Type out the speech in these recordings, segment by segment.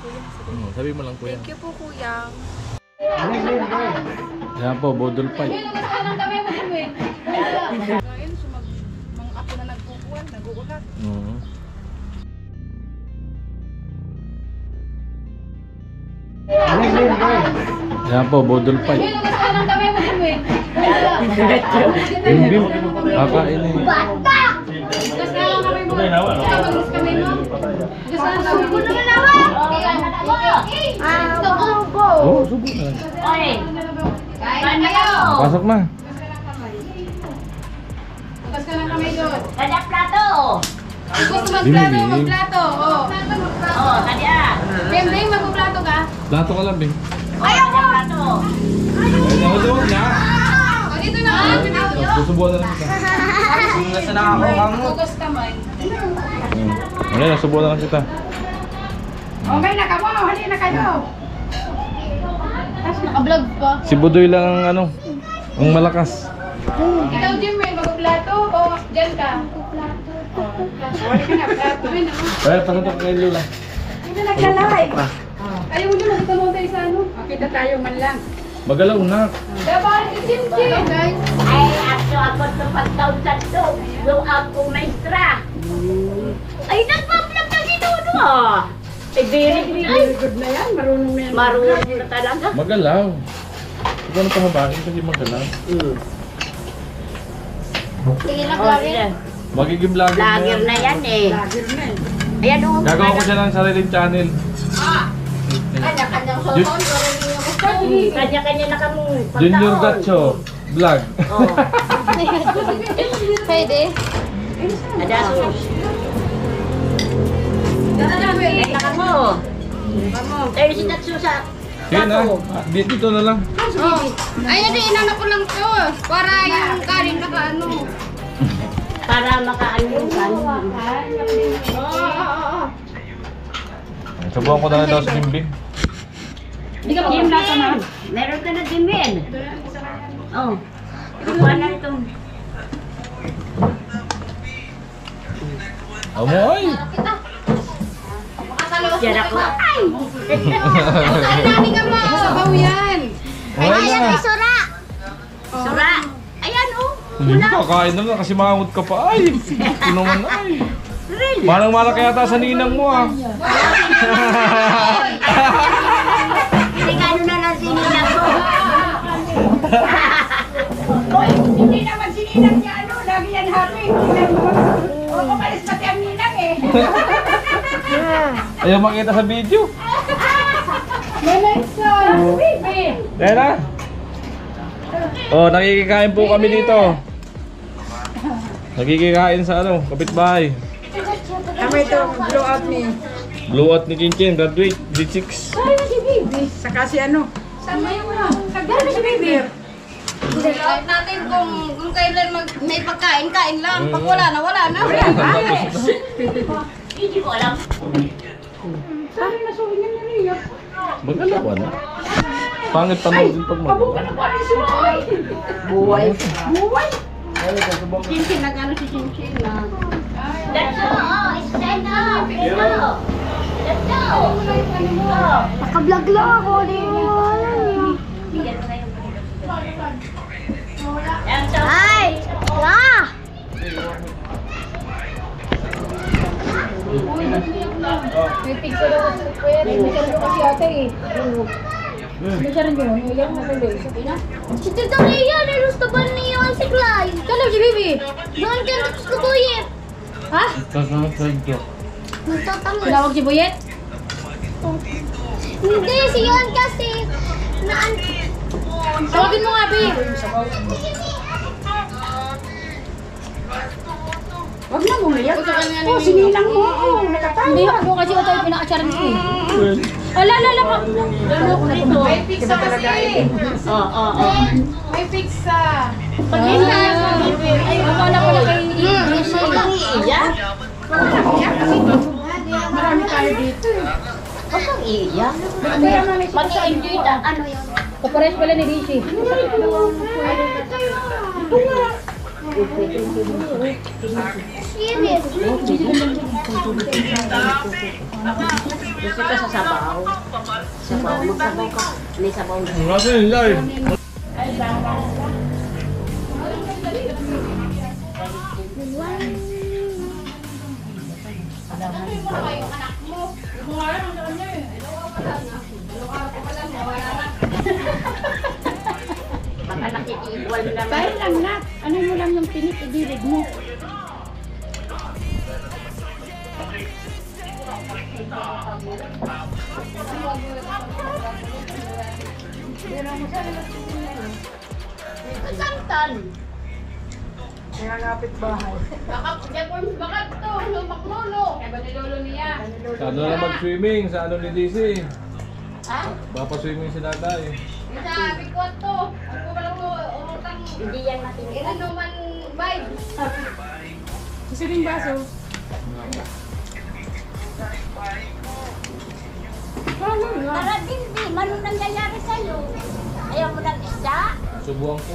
kuya. Sabi mo lang kuya. Thank you po kuya. Yan po, bodol fight. Ngayon, mga ako na nagpupuan, nag-uulat. Yan po, bodol fight. Bim, kakain eh. Oh, subo na. Pasok na. Bukas ka ng kamay doon. Kada plato. Gusto magplato, magplato. Oh, kada. Bing, magplato ka? Plato ka lang, Bing. Ayaw mo. Plato. Ayaw mo na. O, dito na. Susubuan na lang kita. Nasa nakakaw mo. Bukas kamay. Ano na, subuan na lang kita. Okay na ka mo, hali na kayo. Naka-vlog pa. Si Budoy lang ang ano, ang malakas. Ikaw, Jim, may magplato o dyan ka? Magplato. Wala ka na, plato rin ako. Kaya pasutok kay Lola. Hindi na naglalay. Ayaw mo dyan, nakita mo tayo sa ano. Makita tayo man lang. Magalaw na. Diba, si Jim, guys. Ay, ako sa pagtaon sa to. Yung ako maestra. Ay, nagpa-vlog na dito, no? Ay, very good na yan. Marunong na yan. Marunong na talaga. Magalaw. Ikaw na pahabain kasi magalaw. Tingin na, Oh, Magiging vlogger na vlogger yan. na yan eh. Vlogger na eh. Ayan o. Gagawa ko siya ng sariling channel. Kanya-kanyang Ju- Kanya-kanya na kami. Junior Gacho vlog. Oh. Pwede. Adasos. Ay, naka mo. Ay, si Tatsu sa... Sige na. Dito na lang. Ay, hindi, inanap ko lang to. Para yung kanin naka ano. Para makaano yung kanin. Subukan ko na lang daw sa bimbing. Hindi ka Jimin! Meron ka na Jimin! Oh. Kuha na ito. Amoy! Diyan ako. Ay! Nani ka mo. Sabaw yan. Ayan na. Sura! Ayan oh! Hindi mo kakain na lang kasi mangut ka pa. Ay! Ito naman ay. Really? Manang-mana kaya ta sa ninang mo ah. Hindi ka ano na lang sinilang ko. Hindi naman sininang niya ano. Lagi yan happy. O, kumalis pati ang ninang eh. Ayaw makita sa video. Melissa. Baby. Ayan na. Oh, nakikikain po kami dito. Nakikikain sa ano, kapitbahay. Kami ito, blow out ni. Blow out ni Chinchin, graduate, grade 6. Ay, si baby. Saka si ano. Sama yung mga. Kagano si baby. Blow out natin kung kailan may pagkain, kain lang. Pag wala na, wala na. Hindi ko alam. Sorry, nasuhin niya niya. Magalawan. Pangit tanong din pag magalawan. Buhay. Buway. Chinchin, nag-ano si Chinchin na. Let's go! Oh, stand up! Let's go! Let's go! Naka-vlog lang ako. Di mo alam niya. Bigyan mo na yung let's go! Ay! Ah! May picture daw sa kuya. May siya rin kasi ate eh. May siya rin yun. Iyak na tuloy. Si Tita Leia, nilusto ba niya ang siklay? Kalaw si baby. Doon ka nagsusukuyin. Ha? Sasansad ko. Nagtatangos. Tinawag si Buyet? Hindi, si Yon kasi Tawagin mo nga, babe. Huwag na bumiyag. Oh, sinilang mo. Hindi ako kasi ito yung pinaka-challenge ko eh. Ala, pa. May pizza kasi. Oo. May pizza. Pag hindi na Ay, akala pala kay English mo lang iiyak. Marami tayo dito eh. Huwag kang iiyak. Mag-enjoy na. Ano yun? Kapares pala ni Rishi. Serious. Gusto ka sa sabaw? Sabaw, magsabaw ka. May sabaw na. Ang rasa yun, Lai. Baka nakikigual naman. Tayo lang na. Ano mo lang yung pinik, idilig mo. Santan. Baka to, lumaklulo. Kaya ba nilolo niya? Sa ano na mag-swimming? Sa ano ni DC? Ha? Baka pa-swimming si tatay. Yung sa bikwat to. Ako ba lang urutang Hindi yan natin. inanuman vibe. Gusto rin baso? Para din, di. Manong nangyayari sa'yo. Ayaw mo ng isda? Subuhan ko.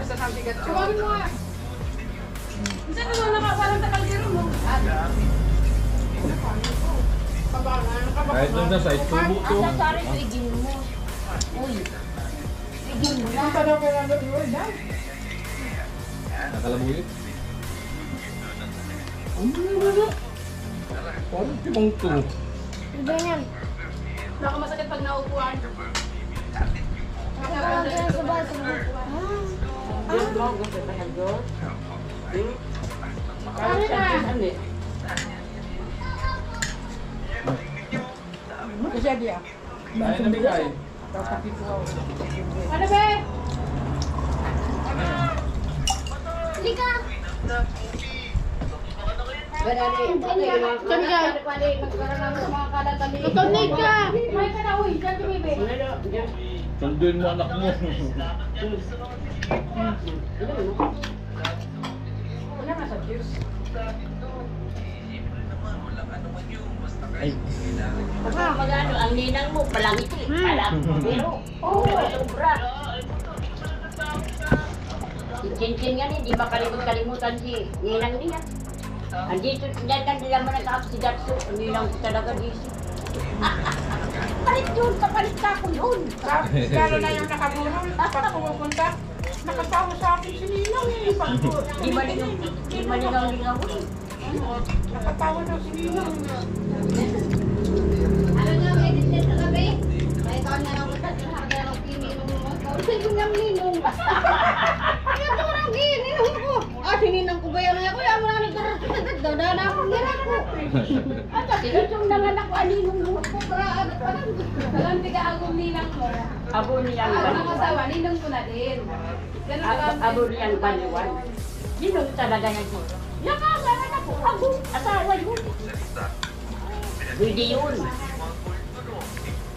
Suwagin mo nga. Isa na lang nakaparang takaldero mo. Kahit dun sa side, subo to. Asa sorry, tuigin mo. Uy. Tuigin mo na. Nakalabulit. Parang timang to. Ganyan. Baka masakit pag naupuan. Ganyan sa baso mo. Diyos mo, gusto ka ng Diyos? Ano na? Kasi dia. Kaya na bigay. Ano ba? Lika. Sabi ka, magkaroon namin sa mga kalatali. Tutunig ka! May ka na, uy. Diyan tumibi. Sunduin mo anak mo. Wala na sa Diyos. Ay. Magano, ang ninang mo, palangiti. Pero, sobra. Si Chinchin nga hindi makalimut-kalimutan si ninang niya. Andito, dyan ka nila mo nag-aksidatso. Ang ninang ko talaga dito. Palit yun, kapalit ka ko yun. Lalo na yung nakaburol. Pag pumupunta, nakasawa sa akin si Ninang eh. Di malinaw-linaw ko. Nakatawa na si Ninang. Ano nga, may dinit sa gabi? May taon na lang kita, sinakaya ng pininong mo. Kasi yung nang ninong. Kaya ito lang gininong ko. Sininang ko ba yan? Kaya mo na nagdarasagad daw. Dahil ako ngiran ko. At sinusong nanganak ko, aninong mo ko. Paraan at parang. Alam, tiga agong ninang mo. Abo niyang Ang baliwan. asawa, ninong ko na din. Abo niyang baliwan. Ninong talaga niya dito. Nakakaroon ako, abo, asawa yun. Pwede yun.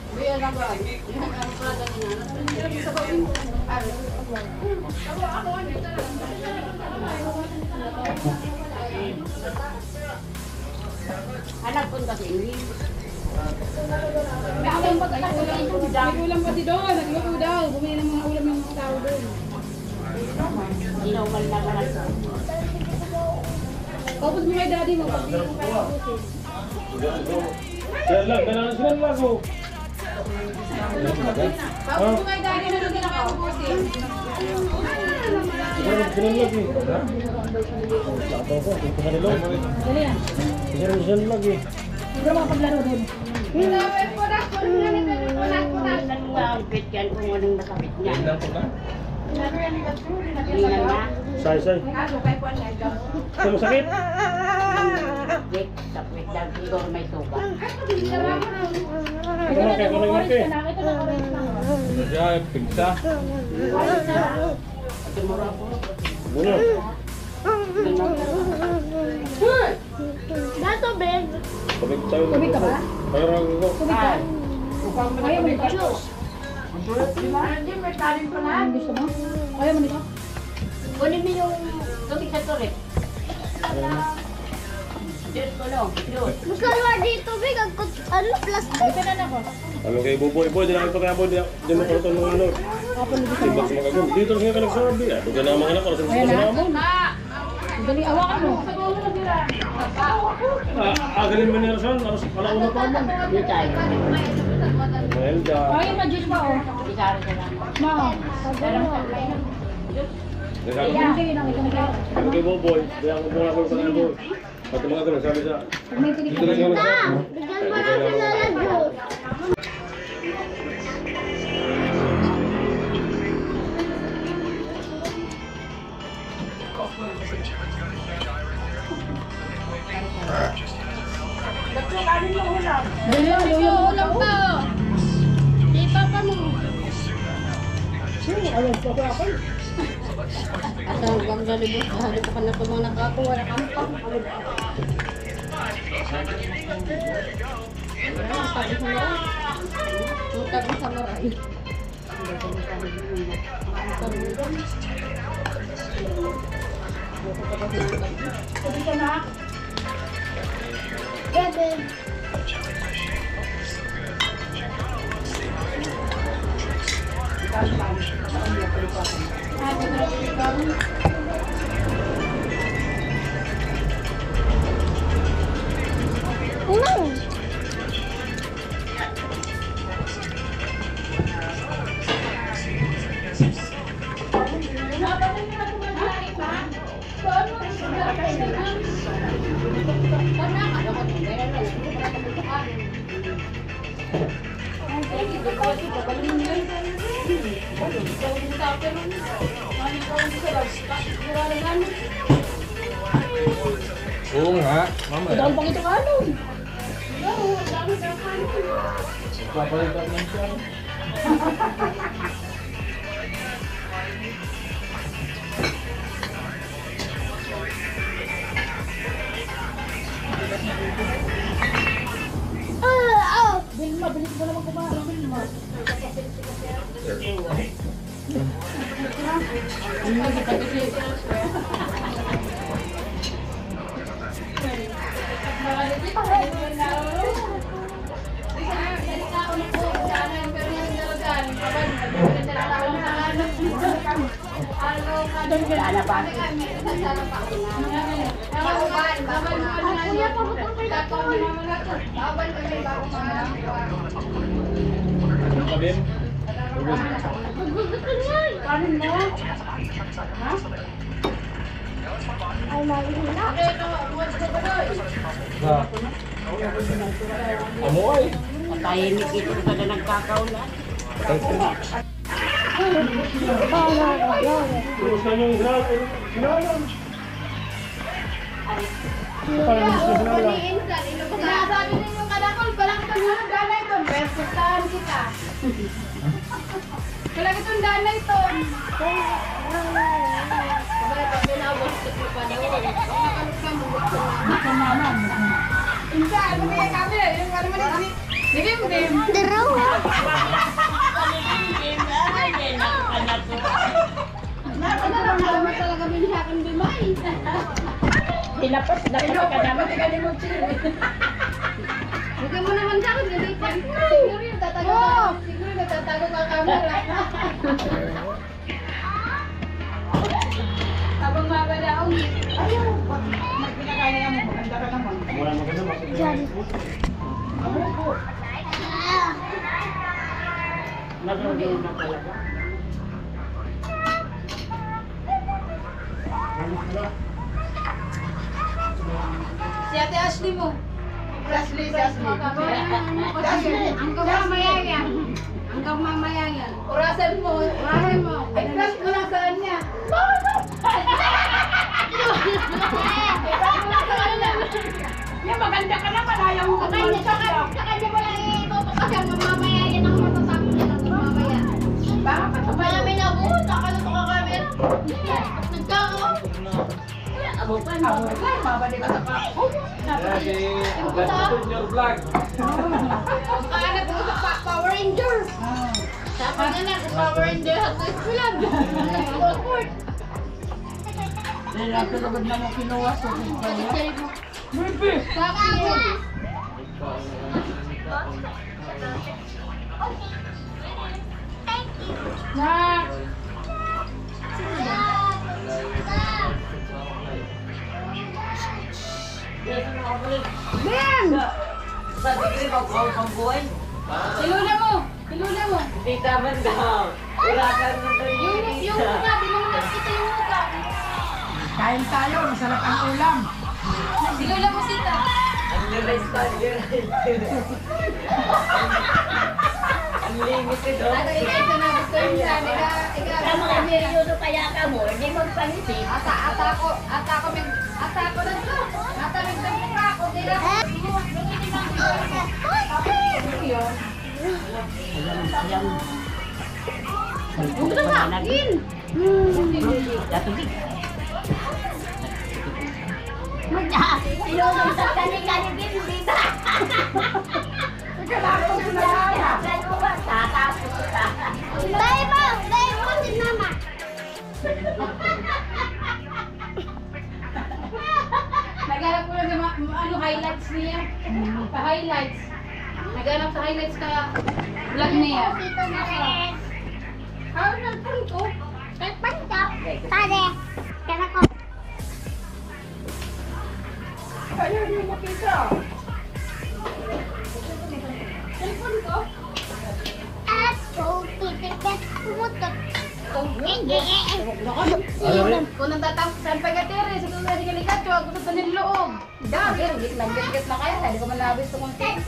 Kuya na ba? Yung ang prada niya. Sa bawin ko. Ako ano ito lang. Anak ko kasi hindi. May ulam pa tayo. May ulam pa doon. Nagluto daw. Bumili ng mga ulam ng mga tao doon. Inuman na ka lang. Tapos mo kay daddy mo. Pag hindi mo kayo ubusin. Sila lang, kailangan sila lang ako. Tapos mo kay daddy na hindi na kayo ubusin. Sila lang eh. Lato ko, dito ka nilong. Dali yan. Sila lang eh. Hindi mo kapaglaro doon. Tingnan mo nga ang pit yan kung anong nakapit niya. Tingnan ko na. Tingnan na. Say. Sino sakit? Wait, tapos lang siguro may suga. Ito na kayo lang yun eh. Sadya, pigsa. Ito mo rin po. Muna. Baso, Ben. Tumig tayo. Tumig ka ba? Mayroon ako. Kaya mo nito. Gusto mo? Kaya mo nito? Kunin mo yung tubig sa turik. Diyos ko no. Diyos. Gusto mo dito, Ben. Ang Ano, plastic? Dito na ako. Ano kay Buboy? Boy, di na kayo kaya boy. Di mo kurto ng ano. Sibak sa mga gum. Dito rin ka nagsabi. Doon ka na mga anak ko. Sa mga namon. Dali, awakan mo. Agalin mo ni Rason. Alauna pa mo. Hindi tayo. Melda. Ay, ma-juice pa oh. Isara ka lang. Ma. Ano kay Buboy? Di ako muna ko sa mga boy. Pati mga ganun, sabi sa... Dito na siya nagsabi. Bigyan mo lang sila ng juice. Dali, Ulam pa. Di papa mo. At hanggang galibos, halip ka na itong mga nakakuha na kampang. Ang tabi sa maray. Yeah, babe. No. Oo nga. Mama. Dahil pang ito ano? Papalitan lang siya. Bilma, bilis mo naman kumain. Bilma. Kabin? Kanin mo? Ay, mahihina. Amoy. Tahimik ito kada nagkakaulan. Gusto niyo israel? Sinalang. Sinasabi ninyo kadakol, palang itong mga danay ito. Perpustahan kita. Palang itong danay ito. Sabay, pag binabos ko pa daw. Nakalok ka mo. Insa, ano kaya kami? Yung ano man yung dim-dim. Darawa. Naman talaga binhakan bimay. Hilapos na ito ka naman. Bigyan mo naman sa akin, gamitin. Siguro yung tatago ka. Siguro nagtatago ka camera. Habang mabalaong. Ayaw. Pinakaya mo. Maganda ka naman. Wala maganda ba? Nagulong na talaga. Si Ate Ashley mo. Ashley, si Ashley. Hanggang mamaya yan. Hanggang mamaya yan. Orasan mo. Orasan mo. Ay, crush mo lang sa kanya. I-crush mo lang sa kanya. Yan, maganda ka naman. Ayaw mo Sa kanya mo lang itutukas yan. Mamaya yan ang masasabi niya ng mamaya. Baka may nabuhot. Nakaluto ka kami. Nagkako. Abukan Ako, mo. ay, mabalik ka sa kako. Your vlog. Kaanap mo sa Power Rangers. Tapos na lang, Power Rangers at Islam. Nag-support. Dahil ako nagod na mo kinuha sa Bakit? Na. Ben! Silula mo! Silula mo! Hindi naman daw. Wala ka naman Yung mukha, di mo nakikita yung mukha. Kain tayo, masarap ang ulam. Silula mo, Sita. Unlimited. Ito na gusto yung sabi ka. Sa mga seryoso kaya ka mo, hindi magpangisip. Ata ko na to. Ata nagdamukha ako. Dila ko. Yun. Huwag na magin. Datubig. Sinunod sa kanig-kanigin, di ba? Kalakot na kaya. Tatapos ka. Dahil mo si mama. Naghanap ko lang ng highlights niya. Pa-highlights. Naghanap sa highlights ka vlog niya. Dito na rin. Ah, nagpun ko. Nagpanta. Pare. Kaya ko. Ayaw niyo makita. Cellphone ko. Ako, titikas pumutot. Kung natatang saan pagkatiri, siguro na sige likat, huwag ko sa loob. Dami, naggat na kaya, hindi ko malabis itong konti.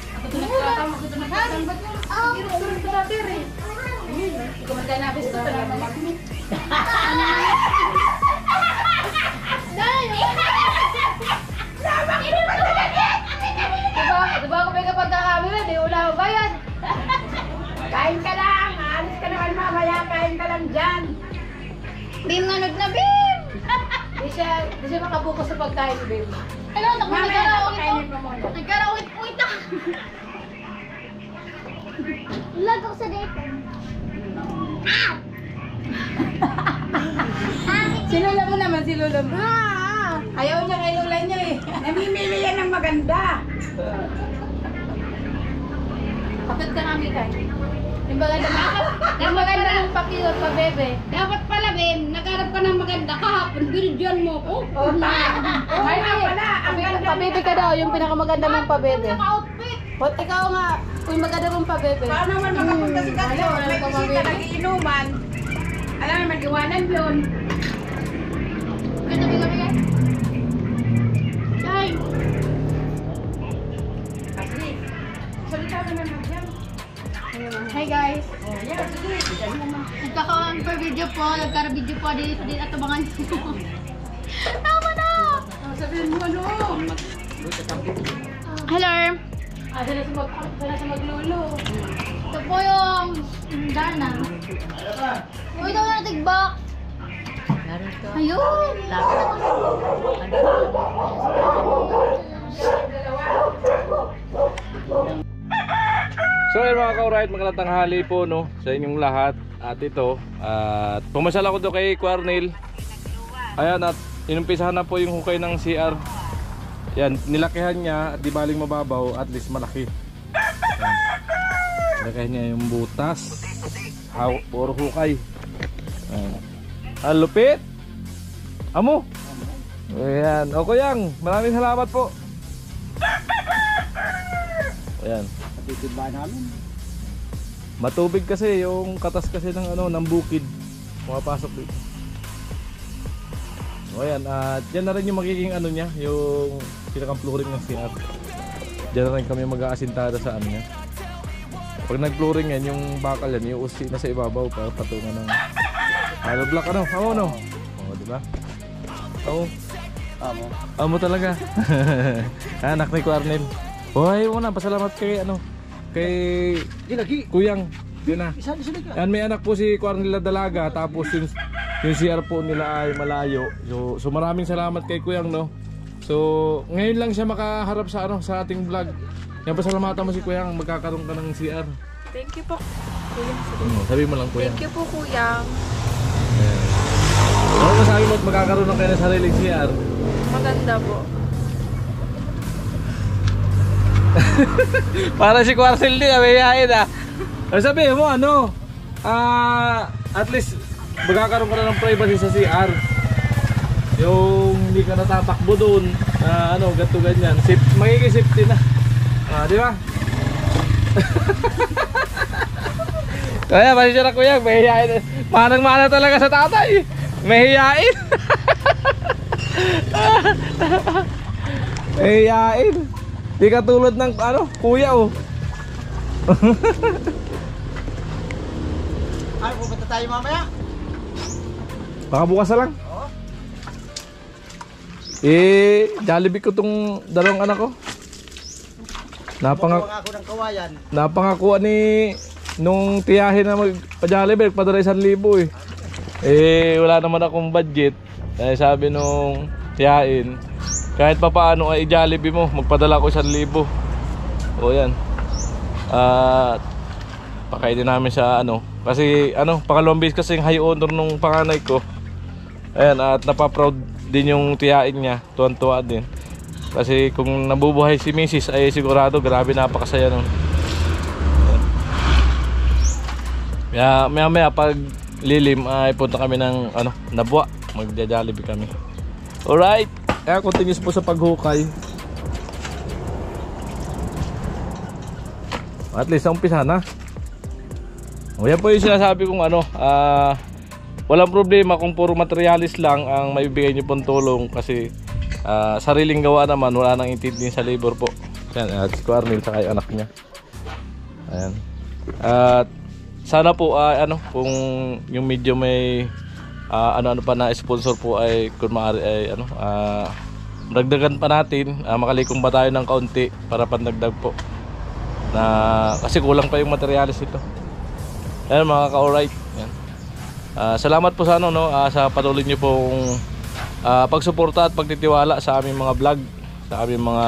Ako ito nagtatang, ako ito nagtatang, ba't yun? Siguro sa tatiri. Hindi ko malabis ito na naman. Diba ako may kapag kakamera, di wala ko bayad. Kain ka lang, alis ka naman mamaya, kain ka lang dyan. Bim, nanood na Bim! Di siya makabukas sa pagkain, babe. Ano, Kainin mo muna. nagkarawit-wit ako. Lag ako sa date. Si Lola mo naman, si Lola mo. Ayaw niya kay Lola niya eh. Namimili yan ng maganda. Kapit ka namin ka. Yung maganda ng pakilot pa, bebe. Dapat pala, Ben, nagharap ka ng maganda kahapon, binidyan mo ko. Oh, ay nga pala, ang ganda. Pabebe ka daw, yung pinakamaganda mong pabebe. Naka-outfit. Ba't ikaw nga, yung maganda mong pabebe. Paano man makapunta si Katyo? May bisita, nag-iinuman. Alam mo, mag-iwanan yun. Kaya tabi kami Ay, Salita ka naman dyan. hi guys. Oh, yeah, sige. Nagkakaroon per video po, nagkara-video po din at abangan nyo. Tama na! Sabihin mo ano? Hello! Sila sa maglolo. Ito po yung Dana. Uy, ito na tig-box. Ayun! So yun mga ka-alright, magandang tanghali po no sa inyong lahat. At ito, pumasyal ako doon kay Quarnil. Ayan, at inumpisahan na po yung hukay ng CR. Yan, nilakihan niya at di baling mababaw, at least malaki. Ayan. Nilakihan niya yung butas. Puro hukay. Ayan. Ang lupit. Amo. Ayan, o Kuyang, maraming salamat po. Ayan. Titiba namin. Matubig kasi yung katas kasi ng ng bukid. Pumapasok dito. O ayan, at yan na rin yung magiging niya, yung pinakang flooring ng CR. Diyan na rin kami mag-aasintada sa niya. Pag nag-flooring yan, yung bakal yan, yung usi na sa ibabaw para patungan ng hollow block no? O, di ba? Amo talaga. Anak ni Quarnil. Hoy, muna pasalamat kay Kuyang. Yun na. Yan, may anak po si Quarnil na dalaga, tapos yung CR po nila ay malayo. So maraming salamat kay Kuyang no. So ngayon lang siya makaharap sa sa ating vlog. Yan, pasalamatan mo si Kuyang, magkakaroon ka ng CR. Thank you po, Kuya. Sabi mo lang Kuyang. Thank you po, Kuya. Ano masabi mo at magkakaroon ng kayo ng sariling CR? Maganda po. Para si Quarcel din, abayain ah. Ano sabihin mo, ano? At least, magkakaroon ka na ng privacy sa CR. Yung hindi ka natatakbo doon, ano, ganito ganyan. Magiging safety na. Di ba? Kaya, pasensya na kuya, mahihain. Manang-mana talaga sa tatay. Mahihain. Mahihain. Di katulad ng, ano, kuya oh. Ay, pupunta tayo mamaya. Baka bukas na lang. Jollibee ko tong dalawang anak ko. Ako ng kawayan. Napangakuha ni nung tiyahin na magpa-Jollibee, padala 1,000 wala naman akong budget. Sabi nung tiyahin, kahit pa paano ay i-Jollibee mo, magpadala ko 1,000. O yan. Pakainin namin sa ano. Kasi ano, pangalawang beses kasi yung high honor nung panganay ko. Ayan, at napaproud din yung tiyain niya. Tuwan-tuwa din. Kasi kung nabubuhay si Mrs. ay sigurado grabe napakasaya nun. Maya pag lilim ay punta kami ng ano, Nabwa. Magja-Jollibee kami. Alright. Kaya continuous po sa paghukay. At least ang umpisa na. O yan po yung sinasabi kong ano, walang problema kung puro materialis lang ang maibigay nyo pong tulong. Kasi sariling gawa naman, wala nang intindihin sa labor po. Yan, at si Quarnil sa anak niya. Ayan. At sana po ano, kung yung medyo may ano pa na sponsor po ay kung maaari ay ano, dagdagan pa natin, makalikom pa tayo ng kaunti para pandagdag po. Kasi kulang pa yung materialis ito. Ayan mga ka-alright. Salamat po sa ano, no, sa patuloy niyo pong pagsuporta at pagtitiwala sa aming mga vlog, sa aming mga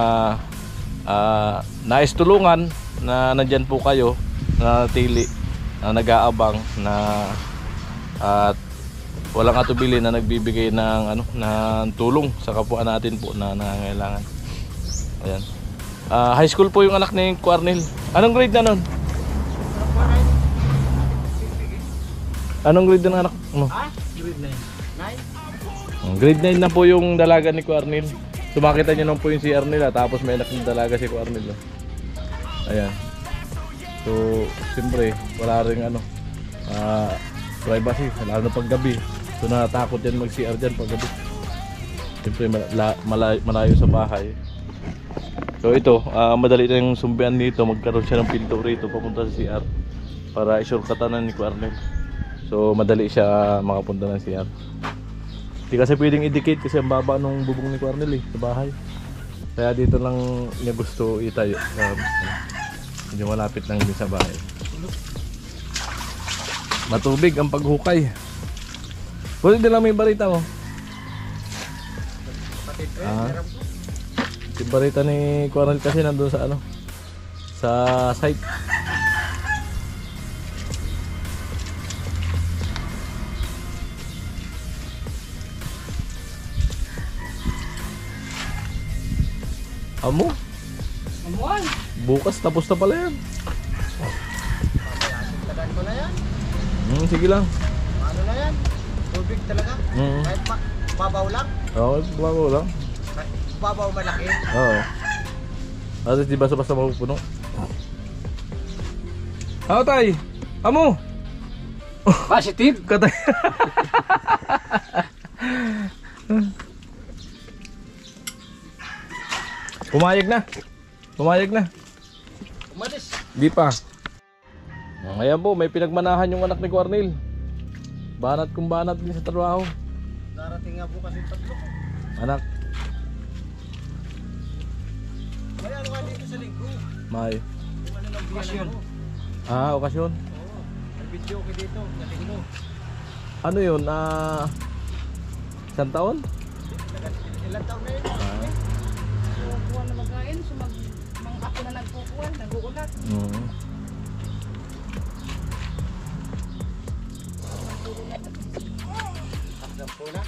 nais tulungan na nandyan po kayo, na natili, na nag-aabang, na at walang atubili na nagbibigay ng ano, ng tulong sa kapwa natin po na nangangailangan. Ayan. High school po yung anak ni Quarnil. Anong grade na nun? Anong grade na anak mo? Grade 9. Grade 9 na po yung dalaga ni Quarnil. Sumakita niyo naman po yung CR nila, tapos may anak ng dalaga si Quarnil. Ayan. So, siyempre, wala rin ano, privacy, lalo na pag gabi. So, natakot yan mag-CR dyan pag gabi. Siyempre, malayo sa bahay. So, ito, madali na yung sumbian dito. Magkaroon siya ng pinto rito papunta sa CR para i-shortcutan ni Quarnil. So madali siya makapunta ng CR. Hindi kasi pwedeng i-dictate kasi ang baba nung bubong ni Quarnil sa bahay. Kaya dito lang niya gusto itayo. Medyo malapit lang din sa bahay. Matubig ang paghukay. Pwede din lang may barita mo. Si barita ni Quarnil kasi nandun sa ano, sa site. Amo? Amuan. Bukas tapos na pala yan. Tagaan ko na yan. Sige lang. Ano na yan? Tubig talaga. Kahit babaw lang. Oo, babaw lang. Babaw malaki. Oo. At di basta-basta mapupuno. Ano tay? Amo? Positive. Katay. Pumayag na. Pumayag na. Umalis. Di pa. Ngayon po, may pinagmanahan yung anak ni Quarnil. Banat kung banat din sa trabaho. Darating nga po kasi tatlo. Anak. May ano nga dito sa linggo. May. Kung ano ng okasyon. Okasyon. Oo. May video ko dito sa linggo. Ano yun? Isang taon? Ilan taon na yun? Kukuha na magkain. So mga ako na nagkukuha. Nag-uulat. Hanggang po na.